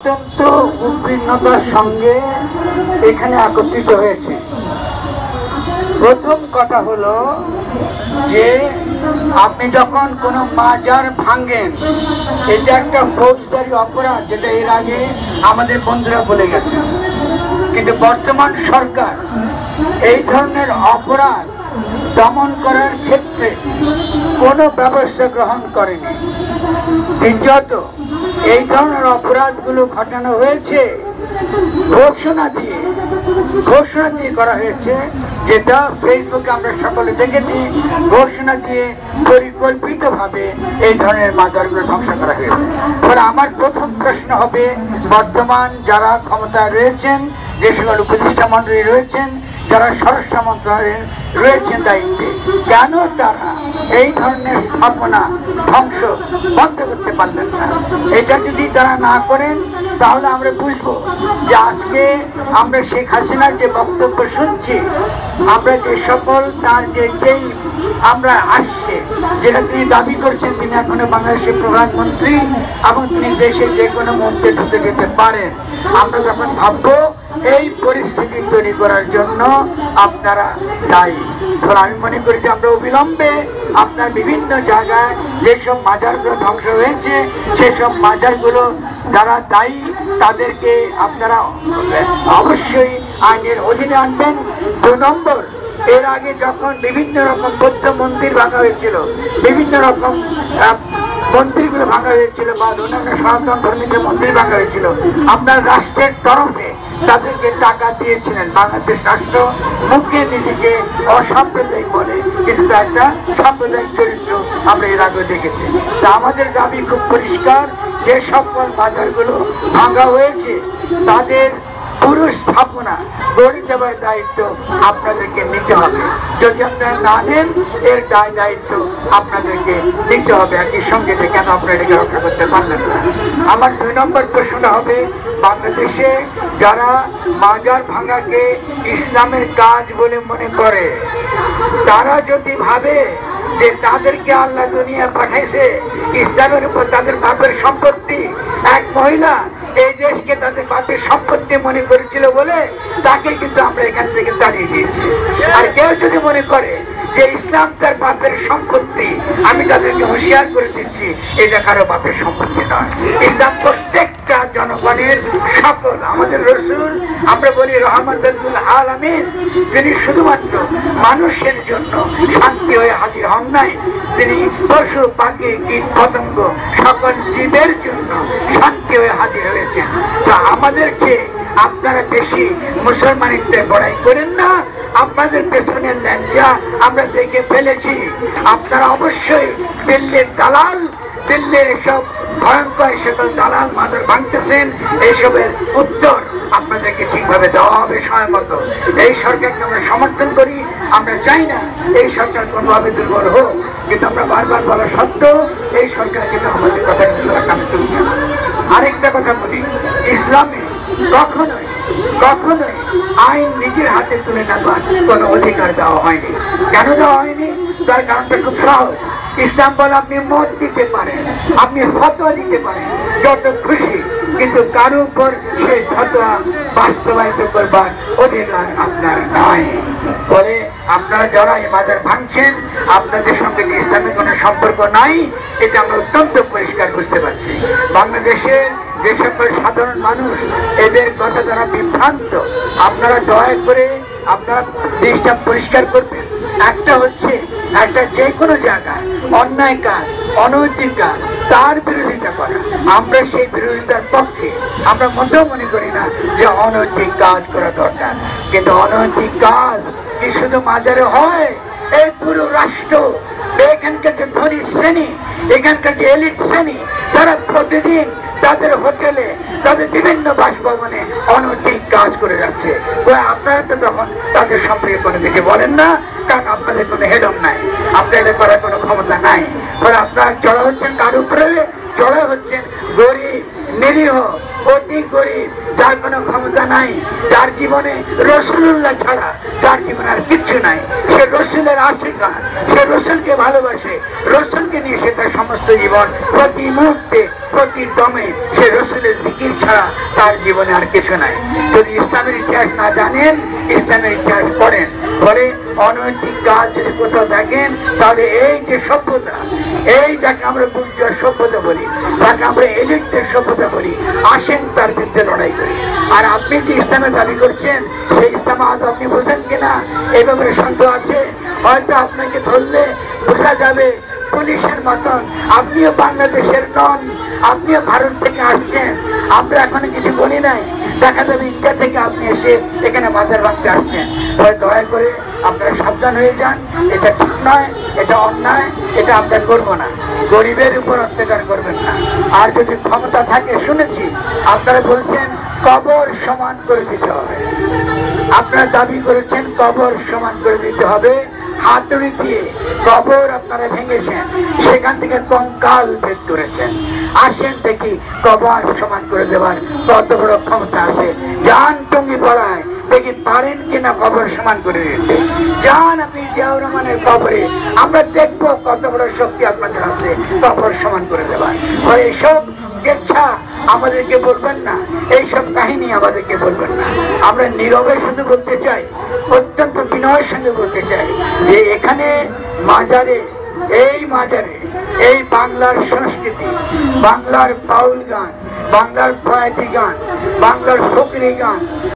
অত্যন্ত উদ্বিগ্নতার সঙ্গে এখানে একত্রিত হয়েছে। প্রথম কথা হলো যে আপনি যখন কোনো মাজার ভাঙেন, এটা একটা ফৌজদারি অপরাধ, যেটা এর আগে আমাদের বন্ধুরা বলে গেছে। কিন্তু বর্তমান সরকার এই ধরনের অপরাধ দমন করার ক্ষেত্রে কোনো ব্যবস্থা গ্রহণ করেনি। দ্বিতীয়ত, এই ধরনের অপরাধগুলো ঘটানো হয়েছে ঘোষণা দিয়ে করা হয়েছে, যেটা ফেসবুকে আমরা সকলে দেখেছি। ঘোষণা দিয়ে পরিকল্পিতভাবে এই ধরনের মাজারগুলো ধ্বংস করা হয়েছে। ফলে আমার প্রথম প্রশ্ন হবে, বর্তমান যারা ক্ষমতায় রয়েছেন, যে সকল উপদেষ্টা মন্ডলী রয়েছেন, যারা স্বরাষ্ট্র মন্ত্রণালয়ে রয়েছেন দায়িত্বে, কেন তারা এই ধরনের স্থাপনা ধ্বংস বন্ধ করতে পারলেন না? এটা যদি তারা না করেন, তাহলে আমরা বুঝবো যে আজকে আমরা শেখ হাসিনার যে বক্তব্য শুনছি, আমরা যে সকল তার যেই আমরা আসছে, যেটা তিনি দাবি করছেন তিনি এখনো বাংলাদেশের প্রধানমন্ত্রী এবং তিনি দেশে যে কোনো মুহূর্তে ঢুকে যেতে পারেন, আমরা যখন ভাববো এই পরিস্থিতি তৈরি করার জন্য আপনারা দায়ী। আমি মনে করি যে আমরা অবিলম্বে আপনার বিভিন্ন জায়গায় যেসব মাজারগুলো ধ্বংস হয়েছে, সেসব মাজারগুলো যারা দায়ী তাদেরকে আপনারা অবশ্যই আইনের অধীনে আনবেন। 2 নম্বর, এর আগে যখন বিভিন্ন রকম বৌদ্ধ মন্দির ভাঙা হয়েছিল, বিভিন্ন রকম মন্দিরগুলো ভাঙা হয়েছিল, বা অন্যান্য সনাতন ধর্মীয় মন্দির ভাঙা হয়েছিল, আপনার রাষ্ট্রের তরফে তাদেরকে টাকা দিয়েছিলেন। বাংলাদেশ রাষ্ট্র মুখে নিজেকে অসাম্প্রদায়িক বলে, কিন্তু একটা সাম্প্রদায়িক চরিত্র আমরা এর আগে দেখেছি। তা আমাদের দাবি খুব পরিষ্কার, যে সকল বাজারগুলো ভাঙা হয়েছে তাদের পুরো স্থাপনা গড়ে দেওয়ার দায়িত্ব আপনাদেরকে নিতে হবে। যদি আপনারা না নেন, এর দায়িত্ব আপনাদেরকে নিতে হবে একই সঙ্গে, যে কেন আপনারা এটাকে রক্ষা করতে পারলেন না। আমার 2 নম্বর প্রশ্নটা হবে, বাংলাদেশে যারা মাজার ভাঙাকে ইসলামের কাজ বলে মনে করে, তারা যদি ভাবে যে তাদেরকে আল্লাহ দুনিয়া পাঠাইছে ইসলামের উপর তাদের বাপের সম্পত্তি, এক মহিলা এই দেশকে তাদের বাপের সম্পত্তি মনে করেছিল বলে তাকে কিন্তু আমরা এখান থেকে তাড়িয়ে দিয়েছি। আর কেউ যদি মনে করে যে ইসলাম তার বাপের সম্পত্তি, আমি তাদেরকে হুঁশিয়ার করে দিচ্ছি, এটা কারো বাপের সম্পত্তি নয়। ইসলাম প্রত্যেকটা জনগণের, সকল আমাদের রসুল আমরা বলি রহমতুল আলামিন, তিনি শুধুমাত্র মানুষের জন্য শান্তি হয়ে হাজির হন নাই, তিনি পশু পাখি কীট পতঙ্গ সকল জীবের জন্য শান্তি হয়ে হাজির হয়েছেন। তো আমাদেরকে আপনারা বেশি মুসলমানিত্বের বড়াই করেন না, আপনাদের পেছনের ল্যাঞ্জা আমরা দেখে ফেলেছি। আপনারা অবশ্যই দিল্লির দালাল, দিল্লির এসব ভয়ঙ্কর সকল দালাল মাজার ভাঙতেছেন, এইসবের উত্তর আপনাদেরকে ঠিকভাবে দেওয়া হবে সময় মতো। এই সরকারকে আমরা সমর্থন করি, আমরা চাই না এই সরকার কোনোভাবে দুর্বল হোক, কিন্তু আমরা বারবার বলা সত্ত্বেও এই সরকার কিন্তু আমাদের কথা কানে তুলছে না। আরেকটা কথা বলি, ইসলামে কখনোই আইন নিজের হাতে তুলে নেবার কোনো অধিকার দেওয়া হয়নি। কেন দেওয়া হয়নি? তার কারণটা খুব সহজ। ইসলাম বলে আপনি মত দিতে পারেন, আপনি ফতোয়া দিতে পারেন যত খুশি, কিন্তু কারো উপর সেই ফতোয়া বাস্তবায়িত করবার অধিকার আপনার নাই। বলে আপনারা যারা এই মাজার ভাঙছেন, আপনাদের সঙ্গে ইসলামের কোনো সম্পর্ক নাই, এটা আমরা অত্যন্ত পরিষ্কার বুঝতে পারছি। বাংলাদেশের যে সকল সাধারণ মানুষ এদের কথা দ্বারা বিভ্রান্ত, আপনারা দয়া করে আপনারা জিনিসটা পরিষ্কার করবেন। একটা হচ্ছে, একটা যে কোনো জায়গায় অন্যায় কাজ, অনৈতিক কাজ, তার বিরোধিতা করা, আমরা সেই বিরোধিতার পক্ষে। আমরা মোটেও মনে করি না যে অনৈতিক কাজ করা দরকার, কিন্তু অনৈতিক কাজ কি শুধু মাজারে হয়? এই পুরো রাষ্ট্র, এখানকার যে ধনী শ্রেণী, এখানকার যে এলিট শ্রেণী, তারা প্রতিদিন তাদের হোটেলে, তাদের বিভিন্ন বাসভবনে অনৈতিক কাজ করে যাচ্ছে। আপনারা তো তখন তাদের সম্পর্কে কোনো কিছু বলেন না, কারণ আপনাদের কোনো হেডম নাই, আপনাদের করার কোনো ক্ষমতা নাই। ফলে আপনারা চড়া হচ্ছেন কার উপরে? চড়া হচ্ছেন গরিব, নিরীহ, অতি গরিব, যার কোনো ক্ষমতা নাই, যার জীবনে রসুল্লাহ ছাড়া যার জীবনে আর কিচ্ছু নাই। সে রসুলের আশিকার, সে রসুলকে ভালোবাসে, রসুলকে নিয়ে সে তার সমস্ত জীবন প্রতি মুহূর্তে প্রতি দমে সে রসুলের জিকির ছাড়া তার জীবনে আর কিছু নাই। যদি ইসলামের ইতিহাস না জানেন, ইসলামের ইতিহাস পড়েন, ফলে অনৈতিক কাজ যদি কোথাও দেখেন, তাহলে এই যে সভ্যতা, এই যাকে আমরা বুর্জোয়া সভ্যতা বলি, যাকে আমরা এলিটদের সভ্যতা বলি, আসেন তার বিরুদ্ধে লড়াই করি। আর আপনি যে ইসলামের দাবি করছেন, সেই ইসলাম আজ আপনি বোঝেন কিনা এই ব্যাপারে সন্দেহ আছে। হয়তো আপনাকে ধরলে বোঝা যাবে পুলিশের মতন আপনিও বাংলাদেশের নন, আপনিও ভারত থেকে আসছেন, আমরা এখনো কিছু বলি নাই, দেখা যাবে ইন্ডিয়া থেকে আপনি এসে এখানে মাজার ভাঙতে আসছেন। দয়া করে আপনারা সাবধান হয়ে যান, এটা ঠিক নয়, এটা অন্যায়, এটা আমরা করবো না। গরিবের উপর অত্যাচার করবেন না। আর যদি ক্ষমতা থাকে, শুনেছি আপনারা বলছেন কবর সমান করে দিতে হবে, আপনারা দাবি করেছেন কবর সমান করে দিতে হবে, হাতুড়ি দিয়ে কবর আপনারা ভেঙেছেন, সেখান থেকে কঙ্কাল ভেদ করেছেন। আসেন দেখি কবর সমান করে দেওয়ার কত বড় ক্ষমতা আছে। যান টঙ্গি পড়ায়, দেখি পারেন কিনা কবর সমান করে দিতে। যান আপনি জিয়াউর রহমানের কবরে, আমরা দেখবো কত বড় শক্তি আপনাদের আছে কবর সমান করে দেওয়ার। আর এইসব ইচ্ছা আমাদেরকে বলবেন না, এইসব কাহিনী আমাদেরকে বলবেন না। আমরা নীরবে শুধু বলতে চাই, অত্যন্ত বিনয়ের সঙ্গে বলতে চাই যে এখানে মাজারে, এই মাজারে এই বাংলার সংস্কৃতি, বাংলার বাউল গান, বাংলার প্রয়াতি গান, বাংলার ফকরি গান